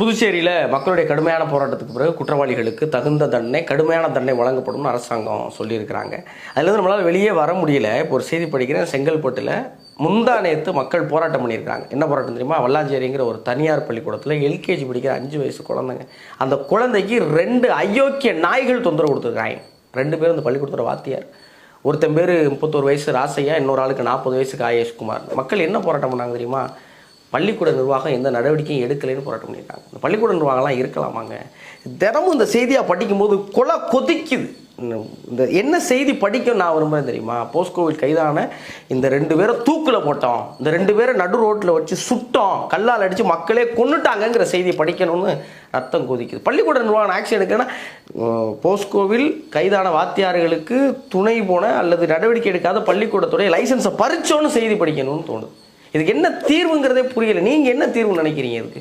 புதுச்சேரியில் மக்களுடைய கடுமையான போராட்டத்துக்கு பிறகு குற்றவாளிகளுக்கு தகுந்த தண்டனை, கடுமையான தண்டனை வழங்கப்படும்னு அரசாங்கம் சொல்லியிருக்கிறாங்க. அதுலேருந்து நம்மளால் வெளியே வர முடியல. இப்போ ஒரு செய்தி படிக்கிறேன், செங்கல்பட்டில் முந்தா நேற்று மக்கள் போராட்டம் பண்ணியிருக்காங்க. என்ன போராட்டம் தெரியுமா? வல்லாஞ்சேரிங்கிற ஒரு தனியார் பள்ளிக்கூடத்தில் எல்கேஜி படிக்கிற 5 வயசு குழந்தைங்க, அந்த குழந்தைக்கு 2 அயோக்கிய நாய்கள் தொந்தரவு கொடுத்துருக்காங்க. 2 பேரும் அந்த பள்ளிக்கூடத்தோட வாத்தியார். ஒருத்தன் பேர் 31 வயசு ராசையா, இன்னொரு ஆளுக்கு 40 வயசுக்கு ஆயேஷ்குமார். மக்கள் என்ன போராட்டம் பண்ணாங்க தெரியுமா? பள்ளிக்கூட நிர்வாகம் எந்த நடவடிக்கையும் எடுக்கலைன்னு போராட்டம் பண்ணியிருக்காங்க. இந்த பள்ளிக்கூட நிர்வாகம்லாம் இருக்கலாமாங்க? தினமும் இந்த செய்தியாக படிக்கும்போது கொலை கொதிக்குது. இந்த என்ன செய்தி படிக்கும் நான் விரும்புகிறேன் தெரியுமா? போஸ்கோவில் கைதான இந்த 2 பேரை தூக்கில் போட்டோம், இந்த 2 பேரை நடு ரோட்டில் வச்சு சுட்டோம், கல்லால் அடித்து மக்களே கொன்னுட்டாங்கங்கிற செய்தி படிக்கணும்னு ரத்தம் கொதிக்குது. பள்ளிக்கூட நிர்வாகம் ஆக்ஷன் எடுக்கணும்னா போஸ்கோவில் கைதான வாத்தியார்களுக்கு துணை போன அல்லது நடவடிக்கை எடுக்காத பள்ளிக்கூடத்துடைய லைசன்ஸை பறிச்சோன்னு செய்தி படிக்கணும்னு தோணுது. இதுக்கு என்ன தீர்வுங்கிறதே புரியல. நீங்கள் என்ன தீர்வு நினைக்கிறீங்க இதுக்கு?